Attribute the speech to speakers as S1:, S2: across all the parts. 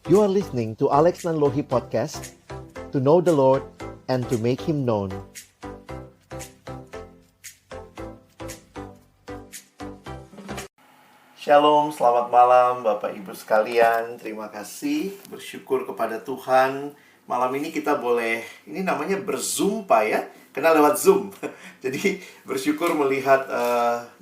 S1: You are listening to Alex Nanlohi Podcast, to know the Lord and to make Him known. Shalom, selamat malam Bapak Ibu sekalian. Terima kasih, bersyukur kepada Tuhan. Malam ini kita boleh, ini namanya berzumpa ya, kenal lewat Zoom. Jadi bersyukur melihat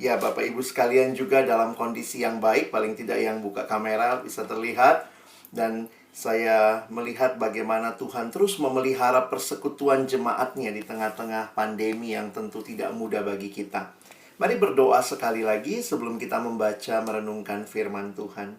S1: ya Bapak Ibu sekalian juga dalam kondisi yang baik. Paling tidak yang buka kamera bisa terlihat. Dan saya melihat bagaimana Tuhan terus memelihara persekutuan jemaatnya di tengah-tengah pandemi yang tentu tidak mudah bagi kita. Mari berdoa sekali lagi sebelum kita membaca merenungkan firman Tuhan.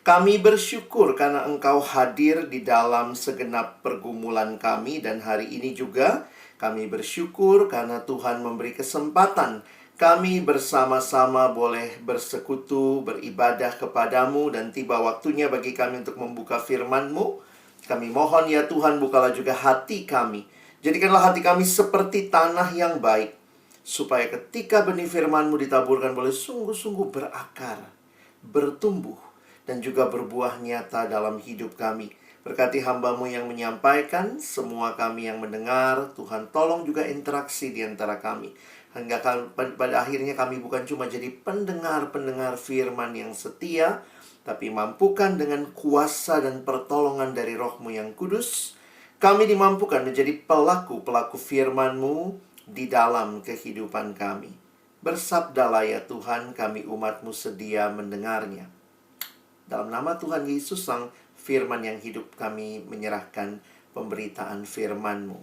S1: Kami bersyukur karena Engkau hadir di dalam segenap pergumulan kami. Dan hari ini juga kami bersyukur karena Tuhan memberi kesempatan kami bersama-sama boleh bersekutu, beribadah kepadamu. Dan tiba waktunya bagi kami untuk membuka firman-Mu. Kami mohon ya Tuhan, bukalah juga hati kami. Jadikanlah hati kami seperti tanah yang baik, supaya ketika benih firman-Mu ditaburkan boleh sungguh-sungguh berakar, bertumbuh, dan juga berbuah nyata dalam hidup kami. Berkati hamba-Mu yang menyampaikan, semua kami yang mendengar. Tuhan tolong juga interaksi di antara kami, hingga pada akhirnya kami bukan cuma jadi pendengar-pendengar firman yang setia, tapi mampukan dengan kuasa dan pertolongan dari Roh-Mu yang kudus, kami dimampukan menjadi pelaku-pelaku firman-Mu di dalam kehidupan kami. Bersabdalah ya Tuhan, kami umat-Mu sedia mendengarnya. Dalam nama Tuhan Yesus Sang Firman yang hidup, kami menyerahkan pemberitaan firman-Mu.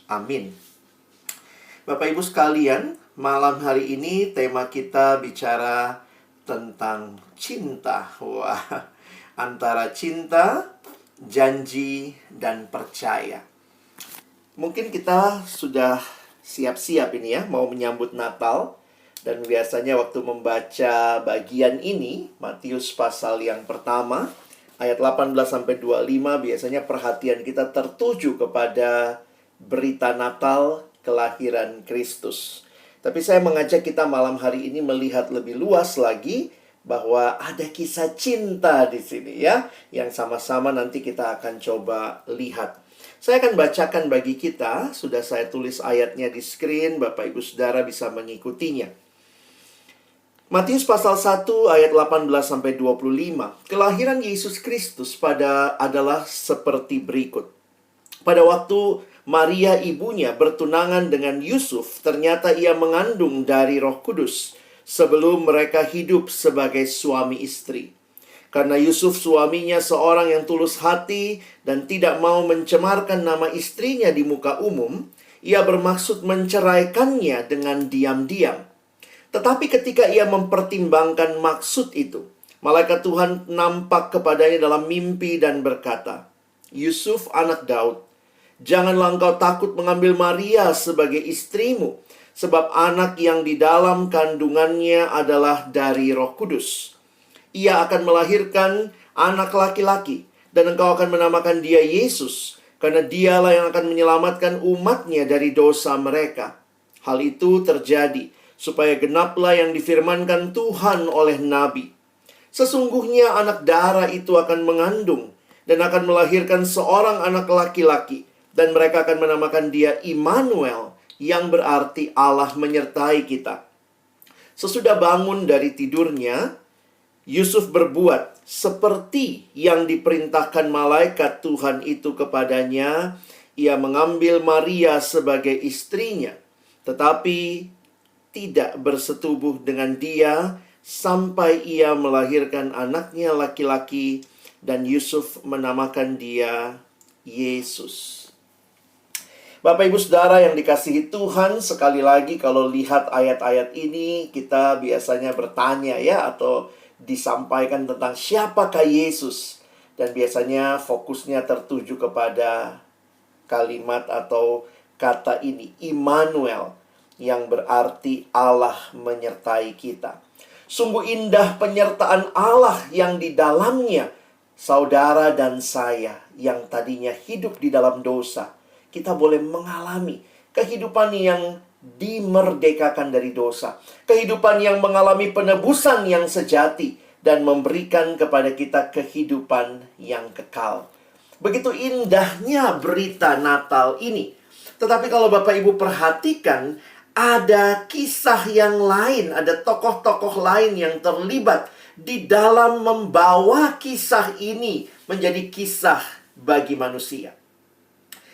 S1: Amin. Bapak Ibu sekalian, malam hari ini tema kita bicara tentang cinta. Wah, antara cinta, janji, dan percaya. Mungkin kita sudah siap-siap ini ya, mau menyambut Natal. Dan biasanya waktu membaca bagian ini, Matius pasal yang pertama, ayat 18-25, biasanya perhatian kita tertuju kepada berita Natal, kelahiran Kristus. Tapi saya mengajak kita malam hari ini melihat lebih luas lagi, bahwa ada kisah cinta di sini ya, yang sama-sama nanti kita akan coba lihat. Saya akan bacakan bagi kita, sudah saya tulis ayatnya di screen, Bapak Ibu Saudara bisa mengikutinya. Matius pasal 1 ayat 18-25. Kelahiran Yesus Kristus adalah seperti berikut. Pada waktu Maria ibunya bertunangan dengan Yusuf, ternyata ia mengandung dari Roh Kudus sebelum mereka hidup sebagai suami istri. Karena Yusuf suaminya seorang yang tulus hati dan tidak mau mencemarkan nama istrinya di muka umum, ia bermaksud menceraikannya dengan diam-diam. Tetapi ketika ia mempertimbangkan maksud itu, malaikat Tuhan nampak kepadanya dalam mimpi dan berkata, "Yusuf anak Daud, janganlah engkau takut mengambil Maria sebagai istrimu, sebab anak yang di dalam kandungannya adalah dari Roh Kudus. Ia akan melahirkan anak laki-laki, dan engkau akan menamakan dia Yesus, karena dialah yang akan menyelamatkan umatnya dari dosa mereka. Hal itu terjadi supaya genaplah yang difirmankan Tuhan oleh Nabi. Sesungguhnya anak darah itu akan mengandung dan akan melahirkan seorang anak laki-laki, dan mereka akan menamakan dia Immanuel, yang berarti Allah menyertai kita." Sesudah bangun dari tidurnya, Yusuf berbuat seperti yang diperintahkan malaikat Tuhan itu kepadanya. Ia mengambil Maria sebagai istrinya, tetapi tidak bersetubuh dengan dia sampai ia melahirkan anaknya laki-laki, dan Yusuf menamakan dia Yesus. Bapak Ibu Saudara yang dikasihi Tuhan, sekali lagi kalau lihat ayat-ayat ini, kita biasanya bertanya ya, atau disampaikan tentang siapakah Yesus. Dan biasanya fokusnya tertuju kepada kalimat atau kata ini, Immanuel, yang berarti Allah menyertai kita. Sungguh indah penyertaan Allah yang di dalamnya saudara dan saya yang tadinya hidup di dalam dosa, kita boleh mengalami kehidupan yang dimerdekakan dari dosa, kehidupan yang mengalami penebusan yang sejati, dan memberikan kepada kita kehidupan yang kekal. Begitu indahnya berita Natal ini. Tetapi kalau Bapak Ibu perhatikan, ada kisah yang lain, ada tokoh-tokoh lain yang terlibat di dalam membawa kisah ini menjadi kisah bagi manusia.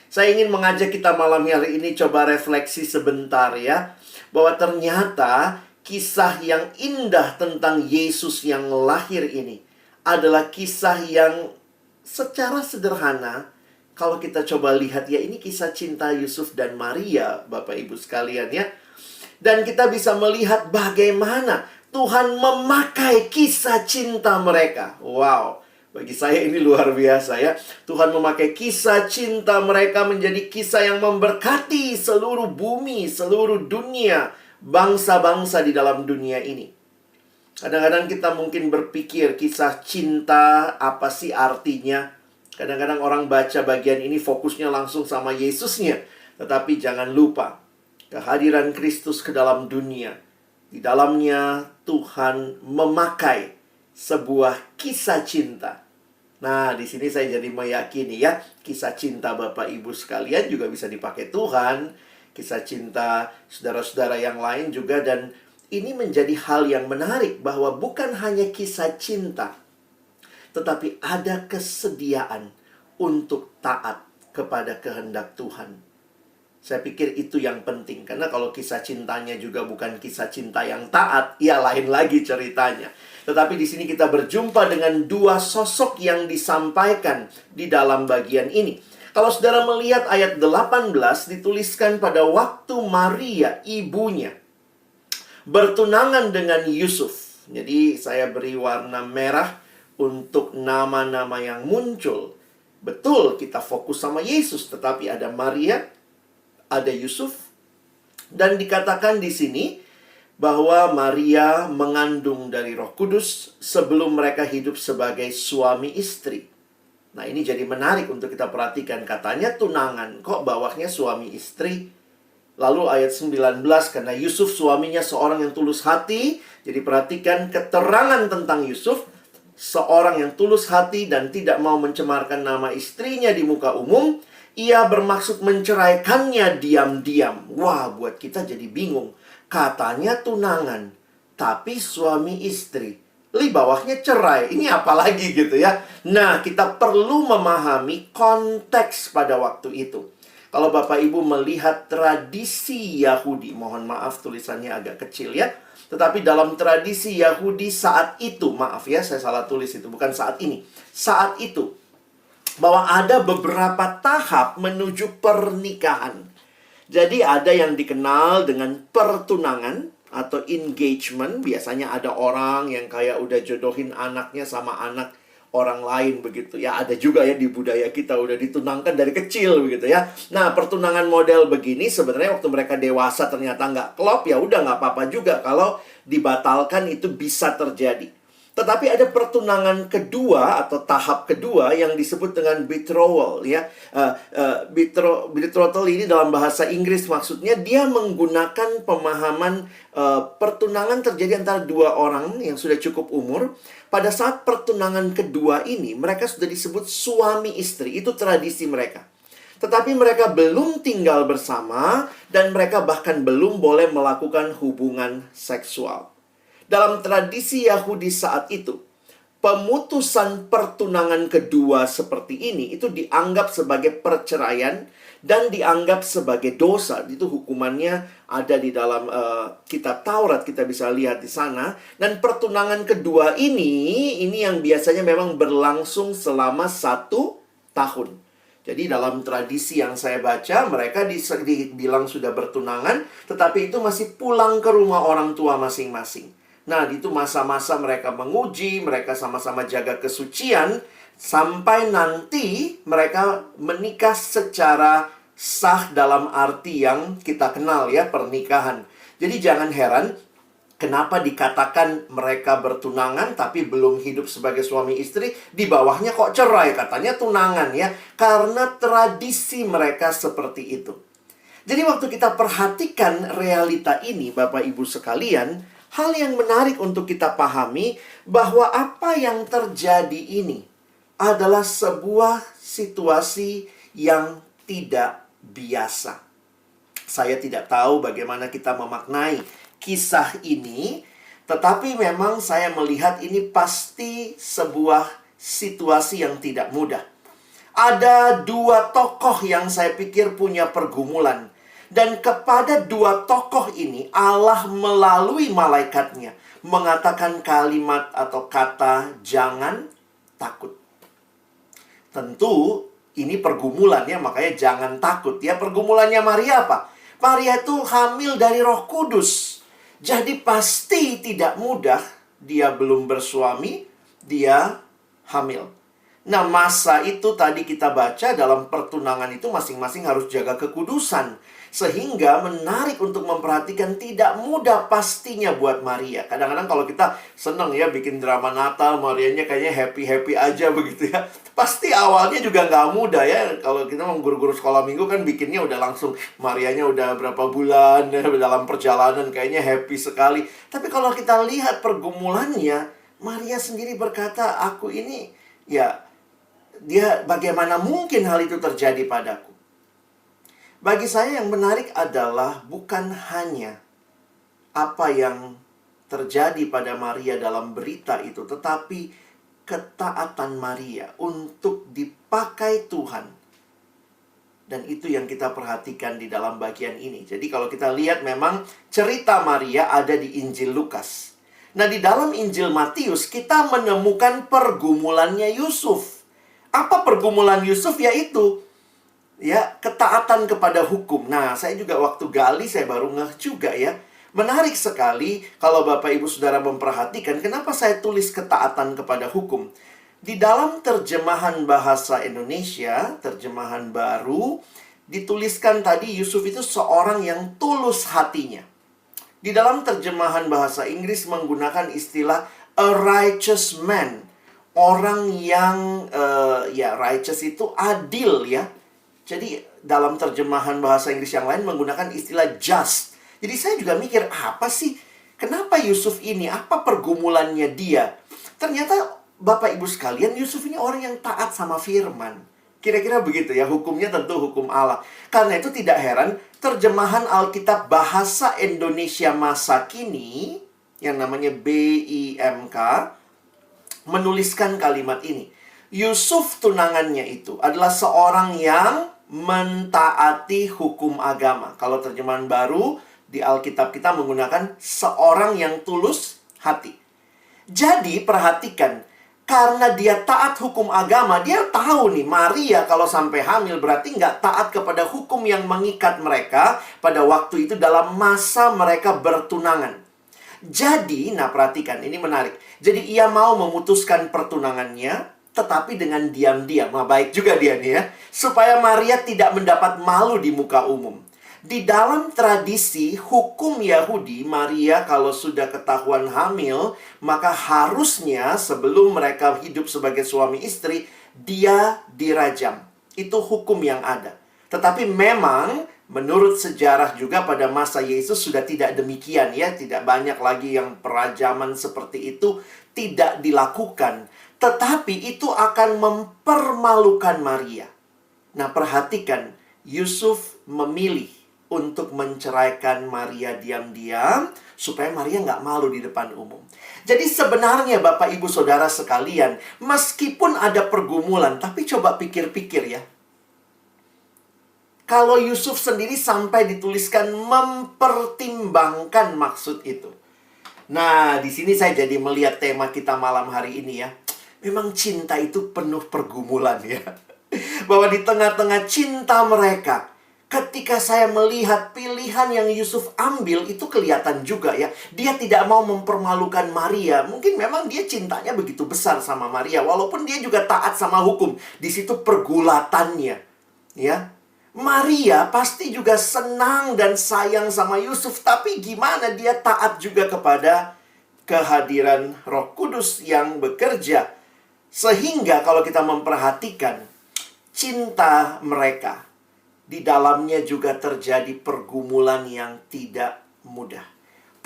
S1: Saya ingin mengajak kita malam hari ini coba refleksi sebentar ya, bahwa ternyata kisah yang indah tentang Yesus yang lahir ini adalah kisah yang secara sederhana, kalau kita coba lihat ya, ini kisah cinta Yusuf dan Maria, Bapak Ibu sekalian ya. Dan kita bisa melihat bagaimana Tuhan memakai kisah cinta mereka. Wow, bagi saya ini luar biasa ya. Tuhan memakai kisah cinta mereka menjadi kisah yang memberkati seluruh bumi, seluruh dunia, bangsa-bangsa di dalam dunia ini. Kadang-kadang kita mungkin berpikir kisah cinta apa sih artinya? Kadang-kadang orang baca bagian ini fokusnya langsung sama Yesusnya. Tetapi jangan lupa, kehadiran Kristus ke dalam dunia. Di dalamnya Tuhan memakai sebuah kisah cinta. Nah, di sini saya jadi meyakini ya, kisah cinta Bapak Ibu sekalian juga bisa dipakai Tuhan. Kisah cinta saudara-saudara yang lain juga. Dan ini menjadi hal yang menarik bahwa bukan hanya kisah cinta, tetapi ada kesediaan untuk taat kepada kehendak Tuhan. Saya pikir itu yang penting. Karena kalau kisah cintanya juga bukan kisah cinta yang taat, ya lain lagi ceritanya. Tetapi di sini kita berjumpa dengan dua sosok yang disampaikan di dalam bagian ini. Kalau saudara melihat ayat 18, dituliskan pada waktu Maria, ibunya, bertunangan dengan Yusuf. Jadi saya beri warna merah untuk nama-nama yang muncul. Betul, kita fokus sama Yesus, tetapi ada Maria, ada Yusuf, dan dikatakan di sini bahwa Maria mengandung dari Roh Kudus sebelum mereka hidup sebagai suami istri. Nah, ini jadi menarik untuk kita perhatikan. Katanya tunangan, kok bawahnya suami istri? Lalu ayat 19, karena Yusuf suaminya seorang yang tulus hati. Jadi perhatikan keterangan tentang Yusuf, seorang yang tulus hati dan tidak mau mencemarkan nama istrinya di muka umum. Ia bermaksud menceraikannya diam-diam. Wah, buat kita jadi bingung. Katanya tunangan, tapi suami istri. Li bawahnya cerai. Ini apa lagi gitu ya. Nah, kita perlu memahami konteks pada waktu itu. Kalau Bapak Ibu melihat tradisi Yahudi, mohon maaf tulisannya agak kecil ya. Tetapi dalam tradisi Yahudi saat itu, maaf ya saya salah tulis itu, bukan saat ini. Saat itu, bahwa ada beberapa tahap menuju pernikahan. Jadi ada yang dikenal dengan pertunangan atau engagement. Biasanya ada orang yang kayak udah jodohin anaknya sama anak orang lain begitu ya. Ada juga ya di budaya kita udah ditunangkan dari kecil begitu ya. Nah, pertunangan model begini sebenarnya waktu mereka dewasa ternyata nggak klop, ya udah nggak apa-apa juga kalau dibatalkan, itu bisa terjadi. Tetapi ada pertunangan kedua atau tahap kedua yang disebut dengan betrothal ya. Betrothal ini dalam bahasa Inggris maksudnya dia menggunakan pemahaman pertunangan terjadi antara dua orang yang sudah cukup umur. Pada saat pertunangan kedua ini mereka sudah disebut suami istri, itu tradisi mereka. Tetapi mereka belum tinggal bersama dan mereka bahkan belum boleh melakukan hubungan seksual. Dalam tradisi Yahudi saat itu, pemutusan pertunangan kedua seperti ini itu dianggap sebagai perceraian dan dianggap sebagai dosa. Itu hukumannya ada di dalam kitab Taurat, kita bisa lihat di sana. Dan pertunangan kedua ini yang biasanya memang berlangsung selama 1 tahun. Jadi dalam tradisi yang saya baca, mereka dibilang sudah bertunangan, tetapi itu masih pulang ke rumah orang tua masing-masing. Nah, itu masa-masa mereka menguji, mereka sama-sama jaga kesucian, sampai nanti mereka menikah secara sah dalam arti yang kita kenal ya, pernikahan. Jadi jangan heran, kenapa dikatakan mereka bertunangan tapi belum hidup sebagai suami istri, di bawahnya kok cerai, katanya tunangan ya. Karena tradisi mereka seperti itu. Jadi waktu kita perhatikan realita ini, Bapak Ibu sekalian, hal yang menarik untuk kita pahami bahwa apa yang terjadi ini adalah sebuah situasi yang tidak biasa. Saya tidak tahu bagaimana kita memaknai kisah ini, tetapi memang saya melihat ini pasti sebuah situasi yang tidak mudah. Ada dua tokoh yang saya pikir punya pergumulan. Dan kepada dua tokoh ini, Allah melalui malaikatnya mengatakan kalimat atau kata, jangan takut. Tentu ini pergumulannya, makanya jangan takut. Ya, pergumulannya Maria apa? Maria itu hamil dari Roh Kudus. Jadi pasti tidak mudah. Dia belum bersuami, dia hamil. Nah, masa itu tadi kita baca dalam pertunangan itu masing-masing harus jaga kekudusan. Sehingga menarik untuk memperhatikan tidak mudah pastinya buat Maria. Kadang-kadang kalau kita senang ya bikin drama Natal, Marianya kayaknya happy-happy aja begitu ya. Pasti awalnya juga nggak mudah ya. Kalau kita mau guru-guru sekolah minggu kan bikinnya udah langsung Marianya udah berapa bulan dalam perjalanan kayaknya happy sekali. Tapi kalau kita lihat pergumulannya, Maria sendiri berkata, aku ini ya, dia bagaimana mungkin hal itu terjadi padaku. Bagi saya yang menarik adalah bukan hanya apa yang terjadi pada Maria dalam berita itu, tetapi ketaatan Maria untuk dipakai Tuhan. Dan itu yang kita perhatikan di dalam bagian ini. Jadi kalau kita lihat memang cerita Maria ada di Injil Lukas. Nah, di dalam Injil Matius kita menemukan pergumulannya Yusuf. Apa pergumulan Yusuf? Yaitu ya, ketaatan kepada hukum. Nah, saya juga waktu gali, saya baru ngeh juga ya. Menarik sekali kalau Bapak Ibu Saudara memperhatikan kenapa saya tulis ketaatan kepada hukum. Di dalam terjemahan bahasa Indonesia, terjemahan baru, dituliskan tadi Yusuf itu seorang yang tulus hatinya. Di dalam terjemahan bahasa Inggris menggunakan istilah a righteous man. Orang yang, ya righteous itu adil ya. Jadi dalam terjemahan bahasa Inggris yang lain menggunakan istilah just. Jadi saya juga mikir, apa sih? Kenapa Yusuf ini? Apa pergumulannya dia? Ternyata Bapak Ibu sekalian, Yusuf ini orang yang taat sama firman. Kira-kira begitu ya, hukumnya tentu hukum Allah. Karena itu tidak heran, terjemahan Alkitab bahasa Indonesia masa kini, yang namanya BIMK, menuliskan kalimat ini. Yusuf tunangannya itu adalah seorang yang mentaati hukum agama. Kalau terjemahan baru di Alkitab kita menggunakan seorang yang tulus hati. Jadi perhatikan, karena dia taat hukum agama, dia tahu nih Maria kalau sampai hamil berarti nggak taat kepada hukum yang mengikat mereka pada waktu itu dalam masa mereka bertunangan. Jadi, nah perhatikan, ini menarik. Jadi ia mau memutuskan pertunangannya, tetapi dengan diam-diam. Nah, baik juga dia nih ya. Supaya Maria tidak mendapat malu di muka umum. Di dalam tradisi hukum Yahudi, Maria kalau sudah ketahuan hamil, maka harusnya sebelum mereka hidup sebagai suami istri, dia dirajam. Itu hukum yang ada. Tetapi memang menurut sejarah juga pada masa Yesus sudah tidak demikian ya. Tidak banyak lagi yang perajaman seperti itu tidak dilakukan. Tetapi itu akan mempermalukan Maria. Nah, perhatikan, Yusuf memilih untuk menceraikan Maria diam-diam supaya Maria nggak malu di depan umum. Jadi sebenarnya Bapak Ibu Saudara sekalian, meskipun ada pergumulan, tapi coba pikir-pikir ya. Kalau Yusuf sendiri sampai dituliskan mempertimbangkan maksud itu. Nah, di sini saya jadi melihat tema kita malam hari ini ya. Memang cinta itu penuh pergumulan ya. Bahwa di tengah-tengah cinta mereka, ketika saya melihat pilihan yang Yusuf ambil, itu kelihatan juga ya. Dia tidak mau mempermalukan Maria. Mungkin memang dia cintanya begitu besar sama Maria. Walaupun dia juga taat sama hukum. Di situ pergulatannya. Ya. Maria pasti juga senang dan sayang sama Yusuf. Tapi gimana dia taat juga kepada kehadiran Roh Kudus yang bekerja. Sehingga kalau kita memperhatikan cinta mereka, di dalamnya juga terjadi pergumulan yang tidak mudah.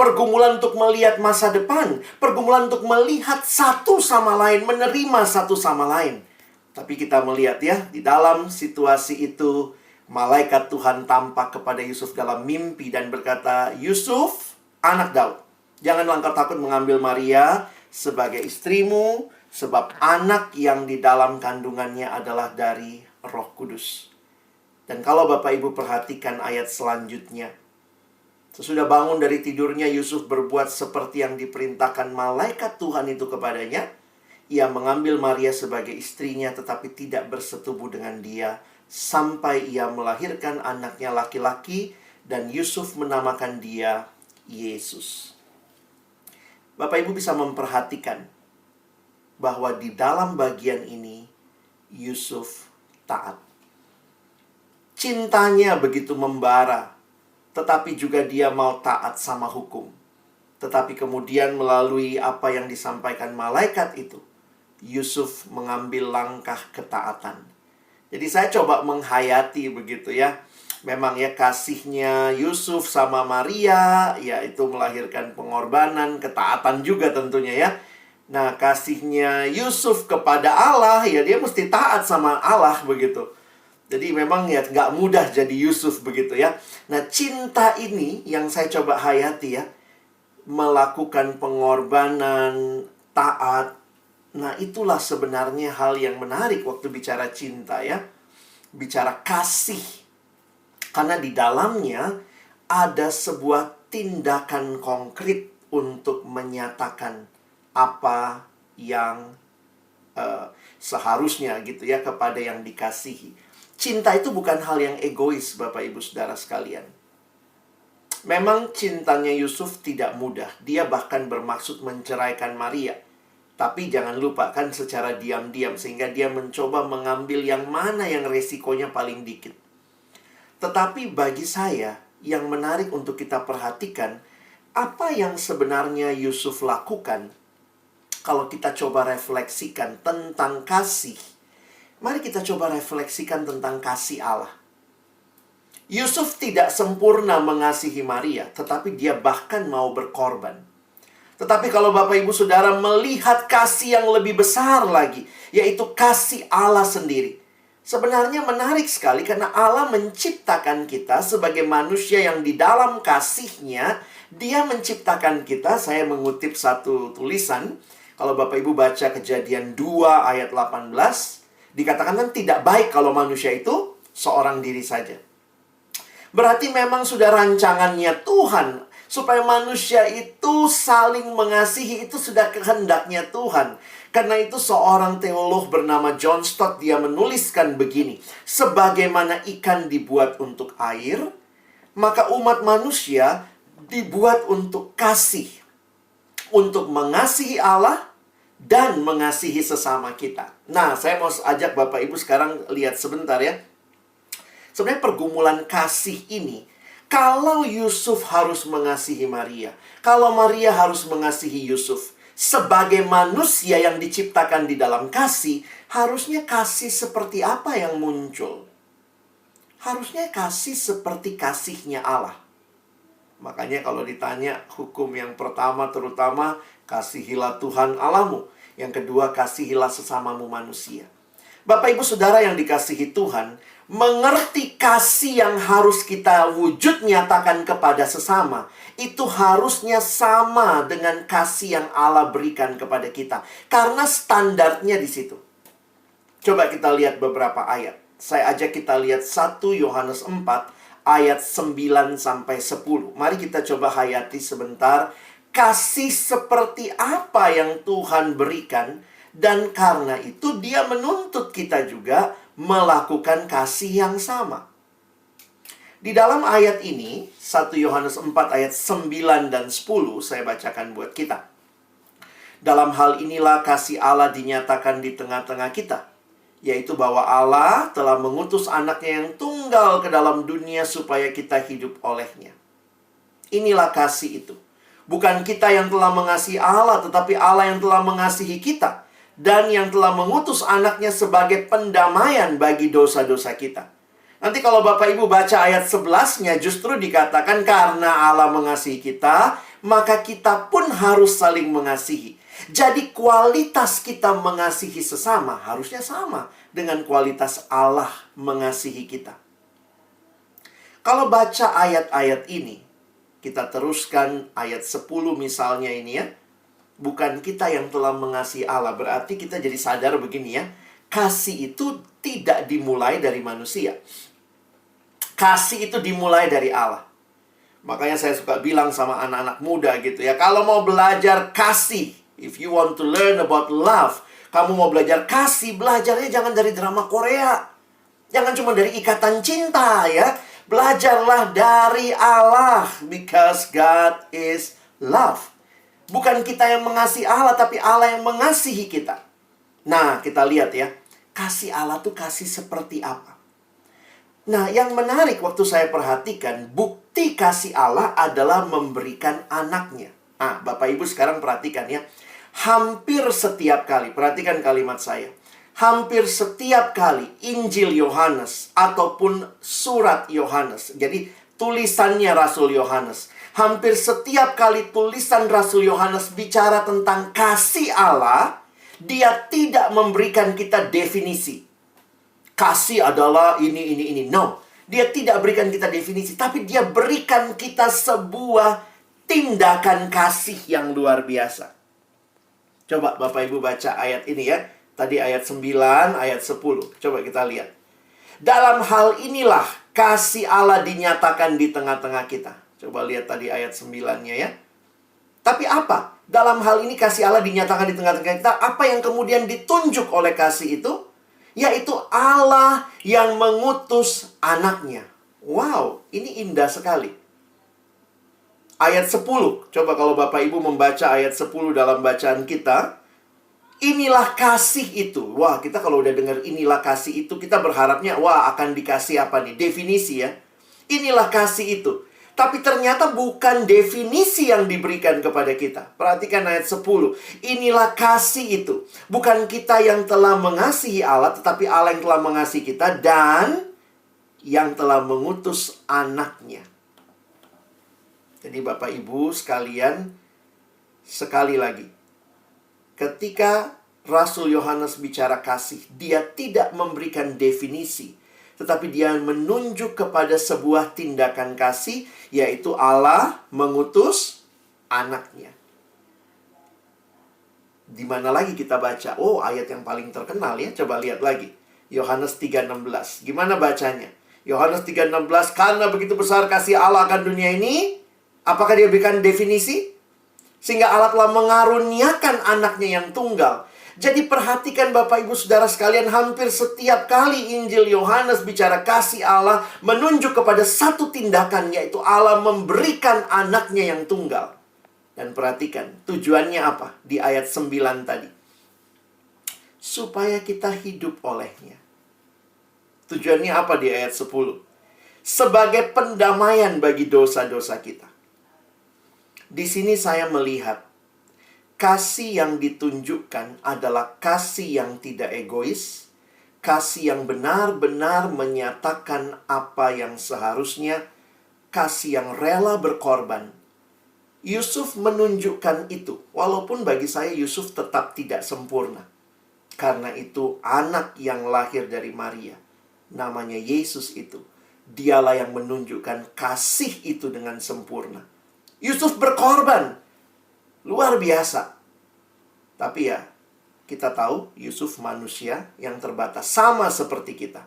S1: pergumulan untuk melihat masa depan, pergumulan untuk melihat satu sama lain, menerima satu sama lain. Tapi kita melihat ya, di dalam situasi itu, malaikat Tuhan tampak kepada Yusuf dalam mimpi dan berkata, "Yusuf, anak Daud, janganlah engkau takut mengambil Maria sebagai istrimu, sebab anak yang di dalam kandungannya adalah dari Roh Kudus." Dan kalau Bapak Ibu perhatikan ayat selanjutnya, sesudah bangun dari tidurnya, Yusuf berbuat seperti yang diperintahkan malaikat Tuhan itu kepadanya. Ia mengambil Maria sebagai istrinya, tetapi tidak bersetubuh dengan dia, sampai ia melahirkan anaknya laki-laki, dan Yusuf menamakan dia Yesus. Bapak Ibu bisa memperhatikan bahwa di dalam bagian ini, Yusuf taat. Cintanya begitu membara, tetapi juga dia mau taat sama hukum. Tetapi kemudian melalui apa yang disampaikan malaikat itu, Yusuf mengambil langkah ketaatan. Jadi saya coba menghayati begitu ya. Memang ya kasihnya Yusuf sama Maria, yaitu melahirkan pengorbanan, ketaatan juga tentunya ya. Nah, kasihnya Yusuf kepada Allah, ya dia mesti taat sama Allah begitu. Jadi memang ya nggak mudah jadi Yusuf begitu ya. Nah, cinta ini yang saya coba hayati ya. Melakukan pengorbanan, taat. Nah, itulah sebenarnya hal yang menarik waktu bicara cinta ya. Bicara kasih. Karena di dalamnya ada sebuah tindakan konkret untuk menyatakan apa yang seharusnya gitu ya kepada yang dikasihi. Cinta itu bukan hal yang egois, Bapak Ibu Saudara sekalian. Memang cintanya Yusuf tidak mudah. Dia bahkan bermaksud menceraikan Maria. Tapi jangan lupa kan secara diam-diam, sehingga dia mencoba mengambil yang mana yang resikonya paling dikit. Tetapi bagi saya, yang menarik untuk kita perhatikan, apa yang sebenarnya Yusuf lakukan, kalau kita coba refleksikan tentang kasih, mari kita coba refleksikan tentang kasih Allah. Yusuf tidak sempurna mengasihi Maria, tetapi dia bahkan mau berkorban. Tetapi kalau Bapak Ibu Saudara melihat kasih yang lebih besar lagi, yaitu kasih Allah sendiri. Sebenarnya menarik sekali karena Allah menciptakan kita sebagai manusia yang di dalam kasihnya, dia menciptakan kita. Saya mengutip satu tulisan, kalau Bapak Ibu baca Kejadian 2 ayat 18, dikatakan kan tidak baik kalau manusia itu seorang diri saja. Berarti memang sudah rancangannya Tuhan supaya manusia itu saling mengasihi, itu sudah kehendaknya Tuhan. Karena itu seorang teolog bernama John Stott, dia menuliskan begini, sebagaimana ikan dibuat untuk air, maka umat manusia dibuat untuk kasih, untuk mengasihi Allah dan mengasihi sesama kita. Nah, saya mau ajak Bapak Ibu sekarang lihat sebentar ya. Sebenarnya pergumulan kasih ini, kalau Yusuf harus mengasihi Maria, kalau Maria harus mengasihi Yusuf, sebagai manusia yang diciptakan di dalam kasih, harusnya kasih seperti apa yang muncul? Harusnya kasih seperti kasihnya Allah. Makanya kalau ditanya hukum yang pertama terutama, kasihilah Tuhan Allahmu. Yang kedua, kasihilah sesamamu manusia. Bapak Ibu Saudara yang dikasihi Tuhan, mengerti kasih yang harus kita wujud nyatakan kepada sesama, itu harusnya sama dengan kasih yang Allah berikan kepada kita. Karena standarnya di situ. Coba kita lihat beberapa ayat. Saya ajak kita lihat 1 Yohanes 4 ayat 9 sampai 10. Mari kita coba hayati sebentar. Kasih seperti apa yang Tuhan berikan, dan karena itu dia menuntut kita juga melakukan kasih yang sama. Di dalam ayat ini, 1 Yohanes 4 ayat 9 dan 10, saya bacakan buat kita. Dalam hal inilah kasih Allah dinyatakan di tengah-tengah kita, yaitu bahwa Allah telah mengutus anaknya yang tunggal ke dalam dunia supaya kita hidup olehnya. Inilah kasih itu. Bukan kita yang telah mengasihi Allah, tetapi Allah yang telah mengasihi kita, dan yang telah mengutus anaknya sebagai pendamaian bagi dosa-dosa kita. Nanti kalau Bapak Ibu baca ayat 11-nya, justru dikatakan karena Allah mengasihi kita, maka kita pun harus saling mengasihi. Jadi kualitas kita mengasihi sesama harusnya sama dengan kualitas Allah mengasihi kita. Kalau baca ayat-ayat ini, kita teruskan ayat 10 misalnya ini ya. Bukan kita yang telah mengasihi Allah. Berarti kita jadi sadar begini ya. Kasih itu tidak dimulai dari manusia. Kasih itu dimulai dari Allah. Makanya saya suka bilang sama anak-anak muda gitu ya. Kalau mau belajar kasih, if you want to learn about love, kamu mau belajar kasih, belajarnya jangan dari drama Korea. Jangan cuma dari ikatan cinta ya. Belajarlah dari Allah. Because God is love. Bukan kita yang mengasihi Allah, tapi Allah yang mengasihi kita. Nah, kita lihat ya. Kasih Allah tuh kasih seperti apa? Nah, yang menarik waktu saya perhatikan, bukti kasih Allah adalah memberikan anaknya. Nah, Bapak Ibu sekarang perhatikan ya. Hampir setiap kali, perhatikan kalimat saya. Hampir setiap kali Injil Yohanes ataupun surat Yohanes. Jadi, tulisannya Rasul Yohanes. Hampir setiap kali tulisan Rasul Yohanes bicara tentang kasih Allah, dia tidak memberikan kita definisi. Kasih adalah ini. No. Dia tidak berikan kita definisi, tapi dia berikan kita sebuah tindakan kasih yang luar biasa. Coba Bapak Ibu baca ayat ini ya. Tadi ayat 9, ayat 10. Coba kita lihat. Dalam hal inilah kasih Allah dinyatakan di tengah-tengah kita. Coba lihat tadi ayat 9-nya ya. Tapi apa? Dalam hal ini kasih Allah dinyatakan di tengah-tengah kita. Apa yang kemudian ditunjuk oleh kasih itu? Yaitu Allah yang mengutus anaknya. Wow, ini indah sekali. Ayat 10. Coba kalau Bapak Ibu membaca ayat 10 dalam bacaan kita. Inilah kasih itu. Wah, kita kalau udah dengar inilah kasih itu, kita berharapnya, wah akan dikasih apa nih? Definisi ya. Inilah kasih itu. Tapi ternyata bukan definisi yang diberikan kepada kita. Perhatikan ayat 10. Inilah kasih itu. Bukan kita yang telah mengasihi Allah, tetapi Allah yang telah mengasihi kita dan yang telah mengutus anaknya. Jadi Bapak Ibu sekalian, sekali lagi. Ketika Rasul Yohanes bicara kasih, dia tidak memberikan definisi. Tetapi dia menunjuk kepada sebuah tindakan kasih, yaitu Allah mengutus anaknya. Di mana lagi kita baca? Oh, ayat yang paling terkenal ya. Coba lihat lagi. Yohanes 3:16. Gimana bacanya? Yohanes 3:16, karena begitu besar kasih Allah akan dunia ini. Apakah dia berikan definisi? Sehingga Allah telah mengaruniakan anaknya yang tunggal. Jadi perhatikan Bapak Ibu Saudara sekalian, hampir setiap kali Injil Yohanes bicara kasih Allah menunjuk kepada satu tindakan, yaitu Allah memberikan anaknya yang tunggal. Dan perhatikan, tujuannya apa? Di ayat 9 tadi. Supaya kita hidup olehnya. Tujuannya apa di ayat 10? Sebagai pendamaian bagi dosa-dosa kita. Di sini saya melihat kasih yang ditunjukkan adalah kasih yang tidak egois, kasih yang benar-benar menyatakan apa yang seharusnya, kasih yang rela berkorban. Yusuf menunjukkan itu, walaupun bagi saya Yusuf tetap tidak sempurna. Karena itu anak yang lahir dari Maria, namanya Yesus itu, dialah yang menunjukkan kasih itu dengan sempurna. Yusuf berkorban. Luar biasa. Tapi ya, kita tahu Yusuf manusia yang terbatas. Sama seperti kita.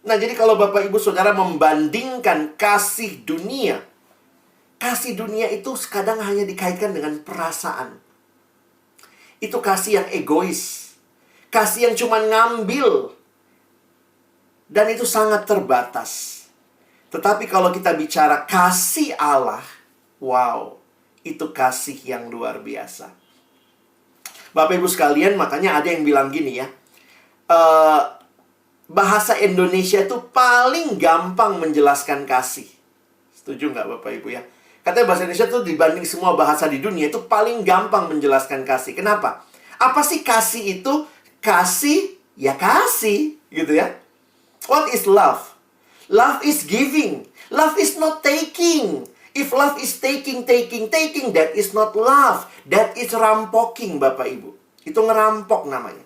S1: Nah, jadi kalau Bapak Ibu Saudara membandingkan kasih dunia. Kasih dunia itu kadang hanya dikaitkan dengan perasaan. Itu kasih yang egois. Kasih yang cuma ngambil. Dan itu sangat terbatas. Tetapi kalau kita bicara kasih Allah, wow, itu kasih yang luar biasa. Bapak Ibu sekalian, makanya ada yang bilang gini ya. Bahasa Indonesia itu paling gampang menjelaskan kasih. Setuju nggak Bapak Ibu ya? Katanya bahasa Indonesia itu dibanding semua bahasa di dunia itu paling gampang menjelaskan kasih. Kenapa? Apa sih kasih itu? Kasih, ya kasih. Gitu ya. What is love? Love is giving. Love is not taking. If love is taking, that is not love. That is rampoking, Bapak Ibu. Itu ngerampok namanya.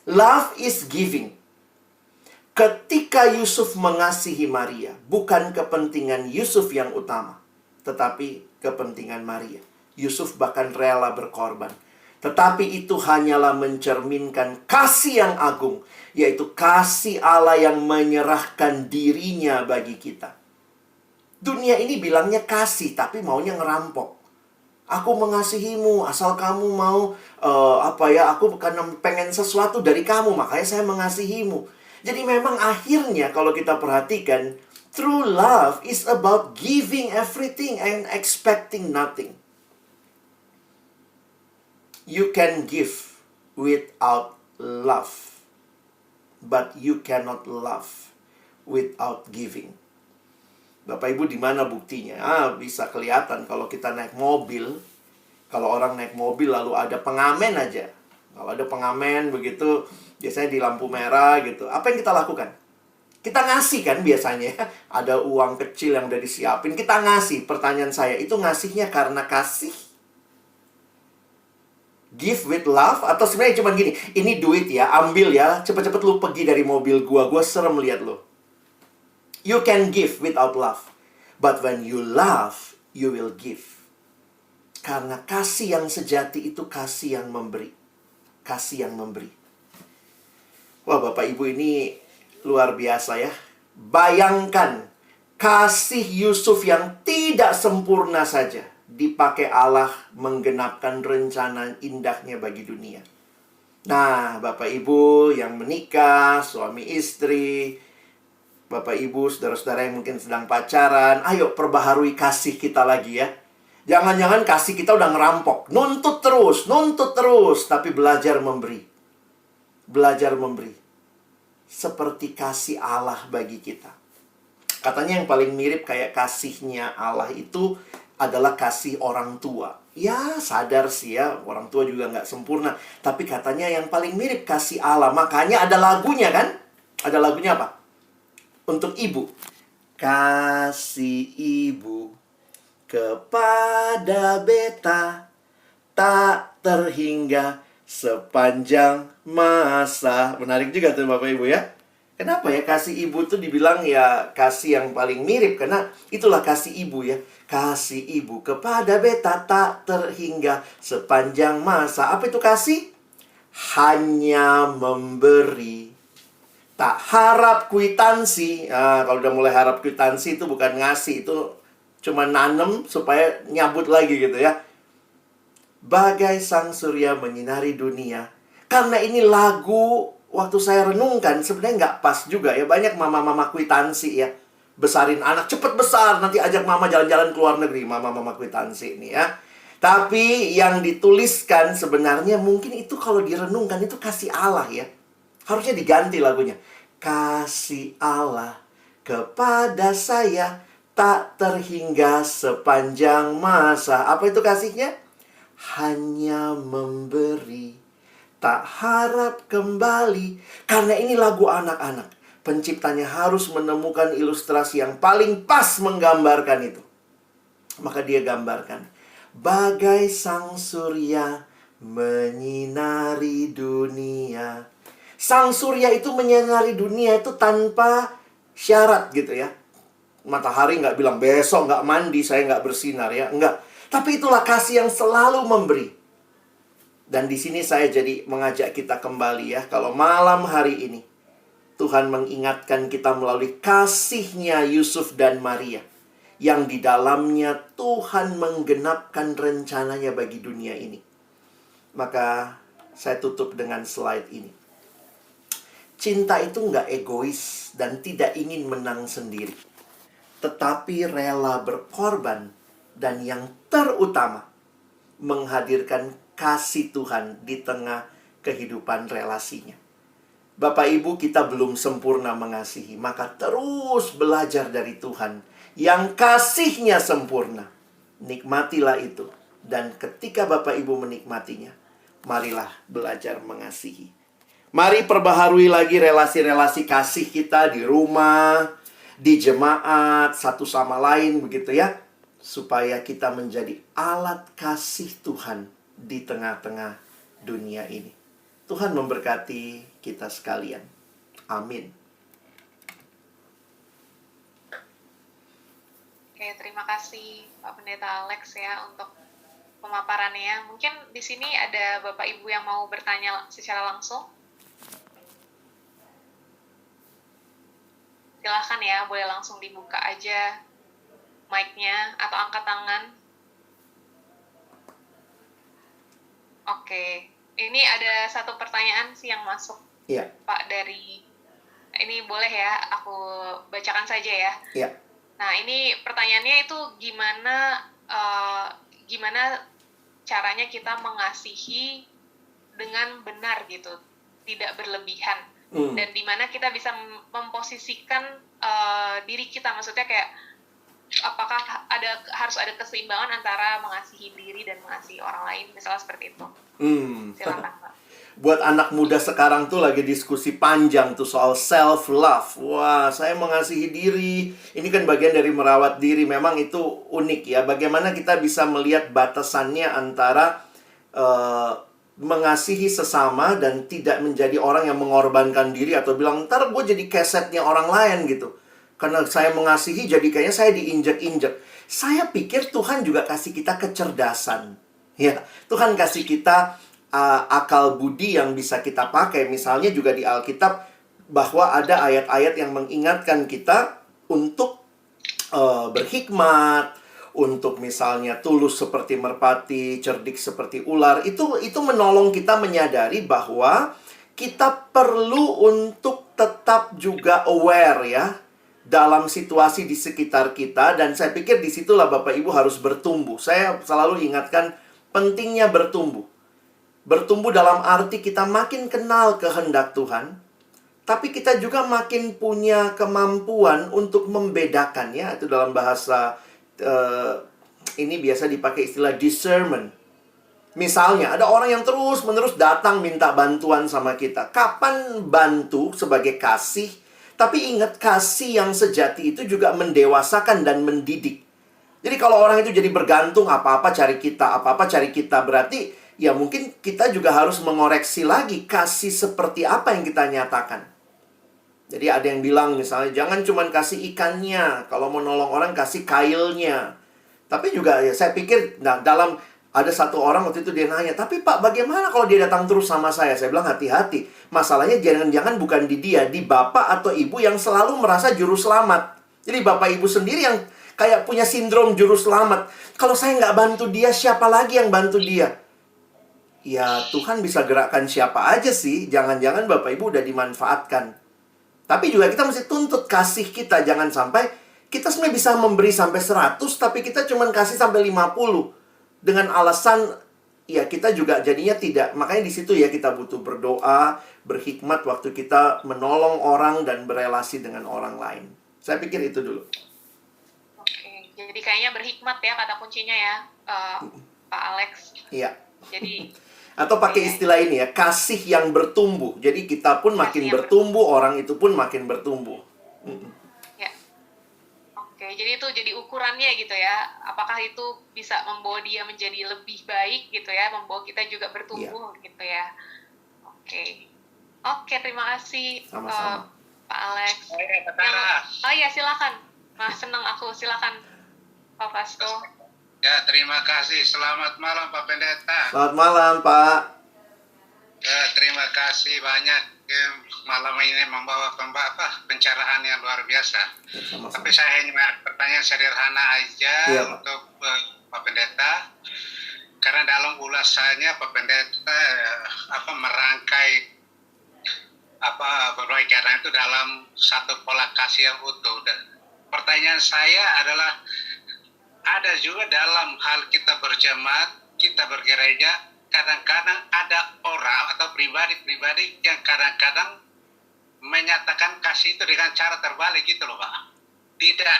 S1: Love is giving. Ketika Yusuf mengasihi Maria, bukan kepentingan Yusuf yang utama, tetapi kepentingan Maria. Yusuf bahkan rela berkorban. Tetapi itu hanyalah mencerminkan kasih yang agung, yaitu kasih Allah yang menyerahkan dirinya bagi kita. Dunia ini bilangnya kasih, tapi maunya ngerampok. Aku mengasihimu, asal kamu mau, aku pengen sesuatu dari kamu, makanya saya mengasihimu. Jadi memang akhirnya kalau kita perhatikan, true love is about giving everything and expecting nothing. You can give without love, but you cannot love without giving. Bapak Ibu, di mana buktinya? Bisa kelihatan kalau kita naik mobil. Kalau orang naik mobil lalu ada pengamen aja. Kalau ada pengamen begitu, biasanya di lampu merah gitu. Apa yang kita lakukan? Kita ngasih kan biasanya. Ada uang kecil yang udah disiapin, kita ngasih. Pertanyaan saya, itu ngasihnya karena kasih? Give with love? Atau sebenarnya cuma gini, ini duit ya, ambil ya, cepet-cepet lu pergi dari mobil gua serem lihat lu. You can give without love. But when you love, you will give. Karena kasih yang sejati itu kasih yang memberi. Kasih yang memberi. Wah, Bapak Ibu, ini luar biasa ya. Bayangkan kasih Yusuf yang tidak sempurna saja dipakai Allah menggenapkan rencana indahnya bagi dunia. Nah, Bapak Ibu yang menikah, suami istri, Bapak Ibu, saudara-saudara yang mungkin sedang pacaran, ayo perbaharui kasih kita lagi ya. Jangan-jangan kasih kita udah ngerampok, nuntut terus, tapi belajar memberi. Belajar memberi. Seperti kasih Allah bagi kita. Katanya yang paling mirip kayak kasihnya Allah itu adalah kasih orang tua. Ya, sadar sih ya, orang tua juga nggak sempurna. Tapi katanya yang paling mirip kasih Allah. Makanya ada lagunya kan? Ada lagunya apa? Untuk ibu. Kasih ibu kepada beta tak terhingga sepanjang masa. Menarik juga tuh Bapak Ibu ya. Kenapa ya kasih ibu tuh dibilang ya kasih yang paling mirip? Karena itulah kasih ibu ya. Kasih ibu kepada beta tak terhingga sepanjang masa. Apa itu kasih? Hanya memberi. Tak harap kwitansi. Kalau udah mulai harap kwitansi itu bukan ngasih. Itu cuma nanem supaya nyabut lagi gitu ya. Bagai sang surya menyinari dunia. Karena ini lagu waktu saya renungkan sebenarnya nggak pas juga ya. Banyak mama-mama kwitansi ya. Besarin anak, cepet besar. Nanti ajak mama jalan-jalan ke luar negeri. Mama-mama kwitansi ini ya. Tapi yang dituliskan sebenarnya mungkin itu kalau direnungkan itu kasih Allah ya. Harusnya diganti lagunya. Kasih Allah kepada saya tak terhingga sepanjang masa. Apa itu kasihnya? Hanya memberi, tak harap kembali. Karena ini lagu anak-anak. Penciptanya harus menemukan ilustrasi yang paling pas menggambarkan itu. Maka dia gambarkan. Bagai sang surya menyinari dunia. Sang surya itu menyinari dunia itu tanpa syarat gitu ya. Matahari nggak bilang besok nggak mandi, saya nggak bersinar ya. Enggak. Tapi itulah kasih yang selalu memberi. Dan di sini saya jadi mengajak kita kembali ya. Kalau malam hari ini Tuhan mengingatkan kita melalui kasihnya Yusuf dan Maria. Yang di dalamnya Tuhan menggenapkan rencananya bagi dunia ini. Maka saya tutup dengan slide ini. Cinta itu nggak egois dan tidak ingin menang sendiri. Tetapi rela berkorban dan yang terutama menghadirkan kasih Tuhan di tengah kehidupan relasinya. Bapak Ibu, kita belum sempurna mengasihi, maka terus belajar dari Tuhan yang kasihnya sempurna. Nikmatilah itu. Dan ketika Bapak Ibu menikmatinya, marilah belajar mengasihi. Mari perbaharui lagi relasi-relasi kasih kita di rumah, di jemaat, satu sama lain begitu ya. Supaya kita menjadi alat kasih Tuhan di tengah-tengah dunia ini. Tuhan memberkati kita sekalian. Amin.
S2: Oke, terima kasih Pak Pendeta Alex ya untuk pemaparannya. Mungkin di sini ada Bapak Ibu yang mau bertanya secara langsung. Silahkan ya, boleh langsung dibuka aja mic-nya atau angkat tangan. Oke, ini ada satu pertanyaan sih yang masuk,
S1: Iya.
S2: Pak, dari ini boleh ya, aku bacakan saja ya.
S1: Iya.
S2: Nah, ini pertanyaannya itu gimana caranya kita mengasihi dengan benar gitu, tidak berlebihan. Dan dimana kita bisa memposisikan diri kita, maksudnya kayak apakah harus ada keseimbangan antara mengasihi diri dan mengasihi orang lain, misalnya seperti itu. Silakan, Pak.
S1: Buat anak muda sekarang tuh lagi diskusi panjang tuh soal self-love. Wah, saya mengasihi diri. Ini kan bagian dari merawat diri. Memang itu unik ya. Bagaimana kita bisa melihat batasannya antara mengasihi sesama dan tidak menjadi orang yang mengorbankan diri atau bilang, ntar gue jadi kesetnya orang lain gitu. Karena saya mengasihi, jadi kayaknya saya diinjek-injek. Saya pikir Tuhan juga kasih kita kecerdasan. Ya, Tuhan kasih kita akal budi yang bisa kita pakai. Misalnya juga di Alkitab bahwa ada ayat-ayat yang mengingatkan kita untuk berhikmat, untuk misalnya tulus seperti merpati, cerdik seperti ular. Itu menolong kita menyadari bahwa kita perlu untuk tetap juga aware ya dalam situasi di sekitar kita. Dan saya pikir disitulah Bapak Ibu harus bertumbuh. Saya selalu ingatkan pentingnya bertumbuh. Bertumbuh dalam arti kita makin kenal kehendak Tuhan, tapi kita juga makin punya kemampuan untuk membedakannya. Itu dalam bahasa ini biasa dipakai istilah discernment. Misalnya ada orang yang terus-menerus datang minta bantuan sama kita. Kapan bantu sebagai kasih? Tapi ingat, kasih yang sejati itu juga mendewasakan dan mendidik. Jadi kalau orang itu jadi bergantung, apa-apa cari kita, berarti ya mungkin kita juga harus mengoreksi lagi kasih seperti apa yang kita nyatakan. Jadi ada yang bilang misalnya, jangan cuma kasih ikannya, kalau mau nolong orang kasih kailnya. Tapi juga ya saya pikir, ada satu orang waktu itu dia nanya, tapi Pak bagaimana kalau dia datang terus sama saya? Saya bilang hati-hati. Masalahnya jangan-jangan bukan di dia, di bapak atau ibu yang selalu merasa juru selamat. Jadi bapak ibu sendiri yang kayak punya sindrom juru selamat. Kalau saya nggak bantu dia, siapa lagi yang bantu dia? Ya Tuhan bisa gerakkan siapa aja sih. Jangan-jangan bapak ibu udah dimanfaatkan. Tapi juga kita mesti tuntut kasih kita. Jangan sampai kita sebenarnya bisa memberi sampai 100, tapi kita cuma kasih sampai 50. Dengan alasan, ya kita juga jadinya tidak. Makanya di situ ya kita butuh berdoa, berhikmat waktu kita menolong orang dan berelasi dengan orang lain. Saya pikir itu dulu.
S2: Oke, jadi kayaknya berhikmat ya kata kuncinya ya, Pak Alex.
S1: Iya.
S2: Jadi
S1: atau pakai istilah ini ya, kasih yang bertumbuh. Jadi kita pun makin bertumbuh, orang itu pun makin bertumbuh.
S2: Ya. Oke, jadi itu jadi ukurannya gitu ya. Apakah itu bisa membawa dia menjadi lebih baik gitu ya, membawa kita juga bertumbuh gitu ya. Oke, terima kasih
S1: Sama-sama.
S2: Pak Alex. Oh iya, silakan. Senang aku, silakan Pak Vasco.
S3: Ya, terima kasih. Selamat malam Pak Pendeta.
S1: Selamat malam Pak.
S3: Ya, terima kasih banyak. Malam ini membawa pencerahan yang luar biasa.
S1: Ya, sama-sama.
S3: Tapi saya hanya pertanyaan sederhana aja untuk Pak Pendeta. Karena dalam ulasannya Pak Pendeta merangkai berbagai cara itu dalam satu pola kasih yang utuh. Dan pertanyaan saya adalah, ada juga dalam hal kita berjemaat, kita bergereja, kadang-kadang ada orang atau pribadi-pribadi yang kadang-kadang menyatakan kasih itu dengan cara terbalik gitu loh Pak. Tidak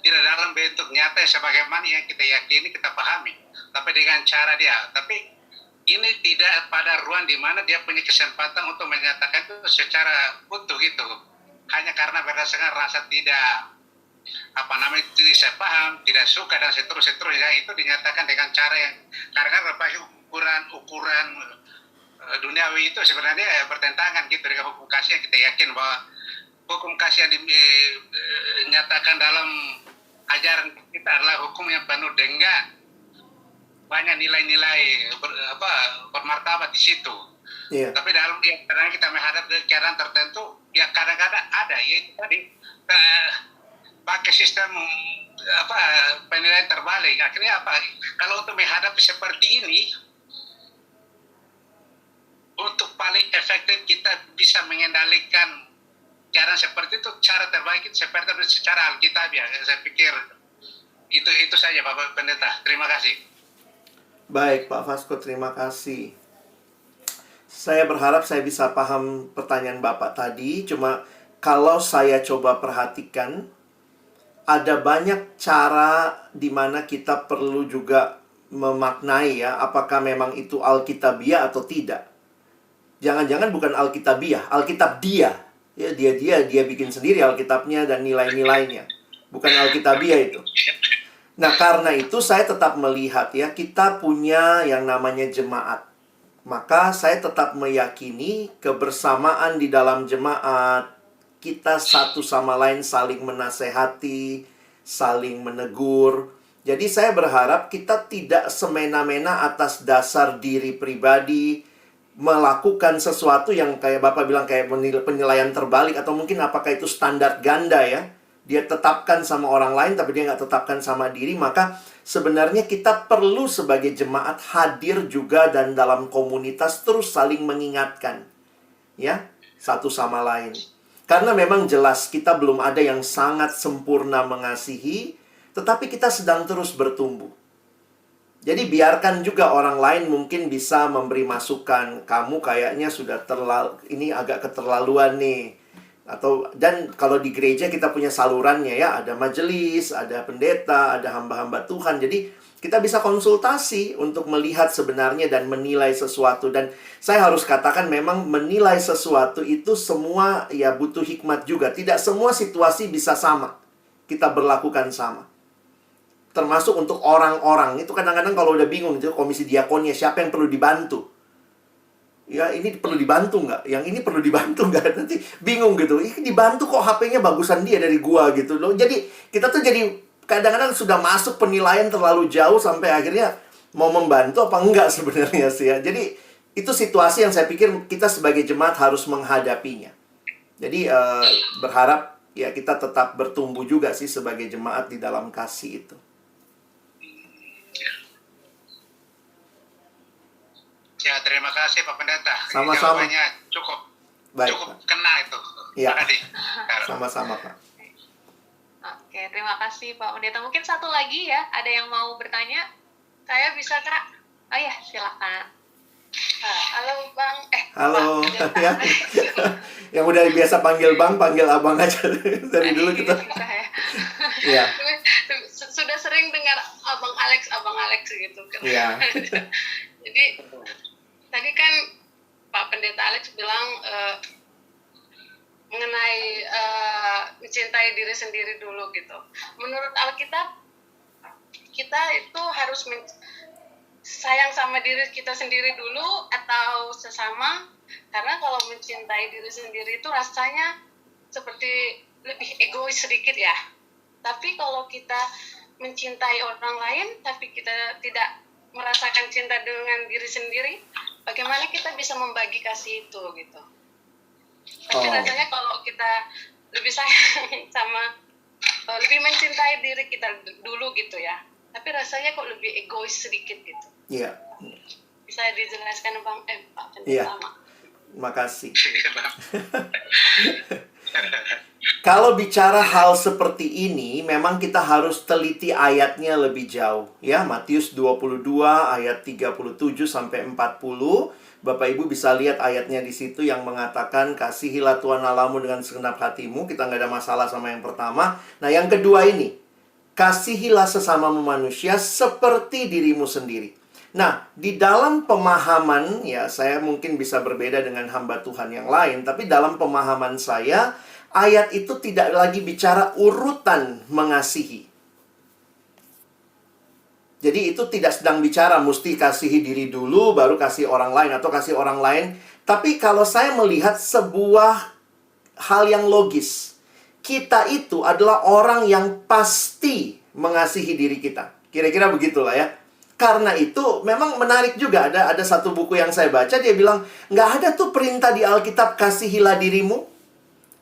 S3: dalam bentuk nyata sebagaimana yang kita yakini, kita pahami, tapi dengan cara dia. Tapi ini tidak pada ruang di mana dia punya kesempatan untuk menyatakan itu secara utuh gitu. hanya karena berdasarkan rasa tidak tidak saya paham, tidak suka dan seterusnya, itu dinyatakan dengan cara yang karena berbagai ukuran duniawi itu sebenarnya bertentangan gitu dengan hukum kasih yang kita yakin bahwa hukum kasih yang dinyatakan dalam ajaran kita adalah hukum yang penuh dengan banyak nilai-nilai bermartabat di situ.
S1: Iya.
S3: Tapi dalam kadang kita menghadap keadaan tertentu, ya kadang-kadang ada yaitu tadi pakai sistem penilaian terbalik. Akhirnya kalau untuk menghadapi seperti ini, untuk paling efektif kita bisa mengendalikan cara seperti itu, cara terbaik itu seperti secara alkitabiah. Saya pikir itu saja Bapak Pendeta. Terima kasih.
S1: Baik Pak Vasco, terima kasih. Saya berharap saya bisa paham pertanyaan Bapak tadi. Cuma kalau saya coba perhatikan, ada banyak cara di mana kita perlu juga memaknai ya, apakah memang itu alkitabiah atau tidak. Jangan-jangan bukan alkitabiah, alkitab dia. Ya, dia bikin sendiri alkitabnya dan nilai-nilainya. Bukan alkitabiah itu. Nah, karena itu saya tetap melihat ya, kita punya yang namanya jemaat. Maka saya tetap meyakini kebersamaan di dalam jemaat, kita satu sama lain saling menasehati, saling menegur. Jadi saya berharap kita tidak semena-mena atas dasar diri pribadi, melakukan sesuatu yang kayak Bapak bilang kayak penilaian terbalik, atau mungkin apakah itu standar ganda ya. Dia tetapkan sama orang lain tapi dia nggak tetapkan sama diri. Maka sebenarnya kita perlu sebagai jemaat hadir juga dan dalam komunitas terus saling mengingatkan ya, satu sama lain. Karena memang jelas kita belum ada yang sangat sempurna mengasihi, tetapi kita sedang terus bertumbuh. Jadi biarkan juga orang lain mungkin bisa memberi masukan, kamu kayaknya sudah ini agak keterlaluan nih. Dan kalau di gereja kita punya salurannya ya, ada majelis, ada pendeta, ada hamba-hamba Tuhan. Jadi kita bisa konsultasi untuk melihat sebenarnya dan menilai sesuatu. Dan saya harus katakan memang menilai sesuatu itu semua ya butuh hikmat juga. Tidak semua situasi bisa sama, kita berlakukan sama. Termasuk untuk orang-orang. Itu kadang-kadang kalau udah bingung itu komisi diakonnya, siapa yang perlu dibantu? Ya ini perlu dibantu nggak? Yang ini perlu dibantu nggak? Nanti bingung gitu. Ini dibantu kok HP-nya bagusan dia dari gua gitu loh. Jadi kita tuh jadi kadang-kadang sudah masuk penilaian terlalu jauh sampai akhirnya mau membantu apa enggak sebenarnya sih ya. Jadi itu situasi yang saya pikir kita sebagai jemaat harus menghadapinya. Jadi berharap ya kita tetap bertumbuh juga sih sebagai jemaat di dalam kasih itu.
S3: Ya, terima kasih Pak Pendeta.
S1: Sama-sama.
S3: Jawabannya cukup kena itu.
S1: Iya. Sama-sama Pak.
S2: Oke, terima kasih Pak Pendeta. Mungkin satu lagi ya, ada yang mau bertanya? Saya bisa Kak? Oh ya, silakan. Halo Bang.
S1: Halo.
S2: Pak
S1: Ya. Yang udah biasa panggil Bang, panggil Abang aja. Dari dulu kita.
S2: Bisa ya.
S1: Iya.
S2: Sudah sering dengar Abang Alex gitu kan.
S1: Iya.
S2: Jadi tadi kan Pak Pendeta Alex bilang mengenai mencintai diri sendiri dulu gitu. Menurut Alkitab, kita itu harus sayang sama diri kita sendiri dulu atau sesama, karena kalau mencintai diri sendiri itu rasanya seperti lebih egois sedikit ya. Tapi kalau kita mencintai orang lain tapi kita tidak merasakan cinta dengan diri sendiri, bagaimana kita bisa membagi kasih itu gitu. Tapi rasanya kalau kita lebih sayang sama, lebih mencintai diri kita dulu gitu ya, tapi rasanya kok lebih egois sedikit gitu.
S1: Iya.
S2: Bisa dijelaskan Pak Pendeta?
S1: Iya. Makasih. Kalau bicara hal seperti ini, memang kita harus teliti ayatnya lebih jauh. Ya, Matius 22 ayat 37 sampai 40. Bapak Ibu bisa lihat ayatnya di situ yang mengatakan kasihilah Tuhan Allahmu dengan segenap hatimu. Kita nggak ada masalah sama yang pertama. Nah, yang kedua ini, kasihilah sesamamu manusia seperti dirimu sendiri. Nah, di dalam pemahaman, ya saya mungkin bisa berbeda dengan hamba Tuhan yang lain, tapi dalam pemahaman saya, ayat itu tidak lagi bicara urutan mengasihi. Jadi itu tidak sedang bicara mesti kasihi diri dulu, baru kasih orang lain, atau kasih orang lain. Tapi kalau saya melihat sebuah hal yang logis, kita itu adalah orang yang pasti mengasihi diri kita. Kira-kira begitulah ya. Karena itu memang menarik juga. Ada satu buku yang saya baca, dia bilang, nggak ada tuh perintah di Alkitab, kasihilah dirimu.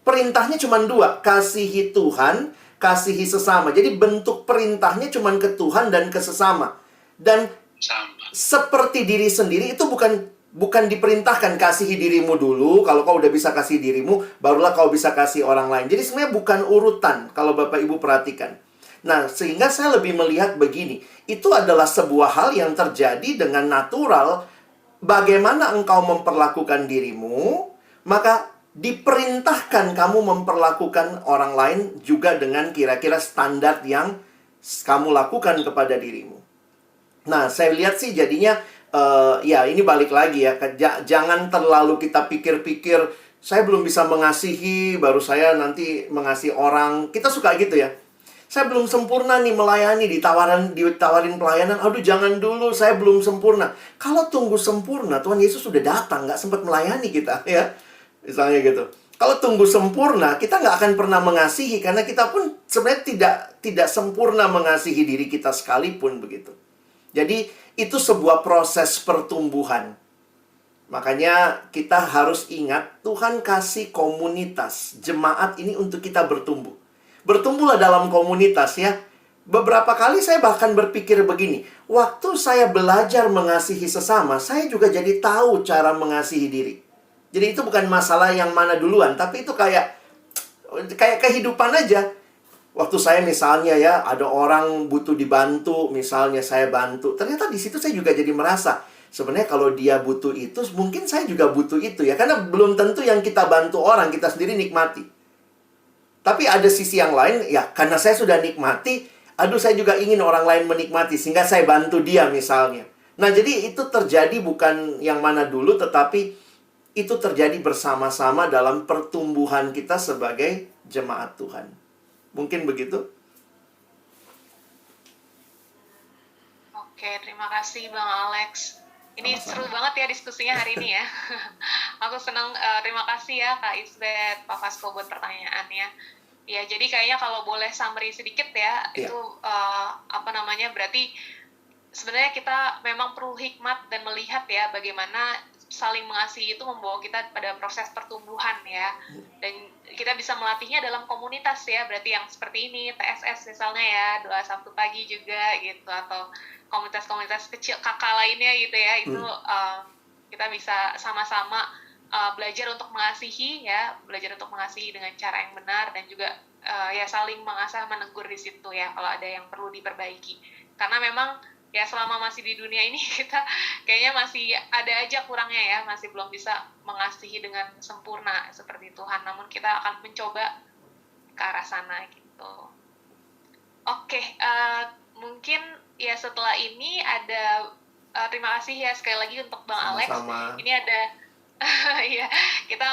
S1: Perintahnya cuma dua, kasihi Tuhan, kasihi sesama. Jadi bentuk perintahnya cuma ke Tuhan dan ke sesama. Dan
S3: Sama.
S1: seperti diri sendiri itu bukan diperintahkan kasihi dirimu dulu. Kalau kau udah bisa kasih dirimu, barulah kau bisa kasih orang lain. Jadi sebenarnya bukan urutan kalau Bapak Ibu perhatikan. Nah, sehingga saya lebih melihat begini. Itu adalah sebuah hal yang terjadi dengan natural. Bagaimana engkau memperlakukan dirimu, maka diperintahkan kamu memperlakukan orang lain juga dengan kira-kira standar yang kamu lakukan kepada dirimu. Nah, saya lihat sih jadinya, ya ini balik lagi ya. Jangan terlalu kita pikir-pikir, saya belum bisa mengasihi, baru saya nanti mengasihi orang. Kita suka gitu ya. Saya belum sempurna nih melayani, ditawarin pelayanan. Aduh, jangan dulu, saya belum sempurna. Kalau tunggu sempurna, Tuhan Yesus sudah datang, nggak sempat melayani kita ya. Misalnya gitu. Kalau tunggu sempurna, kita nggak akan pernah mengasihi. Karena kita pun sebenarnya tidak sempurna mengasihi diri kita sekalipun begitu. Jadi, itu sebuah proses pertumbuhan. Makanya kita harus ingat, Tuhan kasih komunitas, jemaat ini untuk kita bertumbuh. Bertumbuhlah dalam komunitas ya. Beberapa kali saya bahkan berpikir begini, waktu saya belajar mengasihi sesama, saya juga jadi tahu cara mengasihi diri. Jadi itu bukan masalah yang mana duluan, tapi itu kayak kehidupan aja. Waktu saya misalnya ya, ada orang butuh dibantu, misalnya saya bantu. Ternyata di situ saya juga jadi merasa, sebenarnya kalau dia butuh itu, mungkin saya juga butuh itu ya. Karena belum tentu yang kita bantu orang, kita sendiri nikmati. Tapi ada sisi yang lain, ya karena saya sudah nikmati, aduh saya juga ingin orang lain menikmati, sehingga saya bantu dia misalnya. Nah jadi itu terjadi bukan yang mana dulu, tetapi itu terjadi bersama-sama dalam pertumbuhan kita sebagai jemaat Tuhan. Mungkin begitu?
S2: Oke, terima kasih Bang Alex. Ini
S1: Sama-sama.
S2: seru banget ya diskusinya hari ini ya. Aku senang, terima kasih ya Kak Isbeth, Pak Fasko buat pertanyaannya. Ya, jadi kayaknya kalau boleh summary sedikit ya,
S1: Iya.
S2: itu berarti sebenarnya kita memang perlu hikmat dan melihat ya bagaimana saling mengasihi itu membawa kita pada proses pertumbuhan ya. Dan kita bisa melatihnya dalam komunitas ya, berarti yang seperti ini, TSS misalnya ya, doa Sabtu pagi juga gitu, atau komunitas-komunitas kecil kakak lainnya gitu ya, itu kita bisa sama-sama belajar untuk mengasihi ya, belajar untuk mengasihi dengan cara yang benar, dan juga ya saling mengasah, menegur di situ ya kalau ada yang perlu diperbaiki. Karena memang ya selama masih di dunia ini kita kayaknya masih ada aja kurangnya ya, masih belum bisa mengasihi dengan sempurna seperti Tuhan, namun kita akan mencoba ke arah sana gitu. Oke, mungkin ya setelah ini ada terima kasih ya sekali lagi untuk Bang Alex.
S1: Sama-sama.
S2: Ini ada ya kita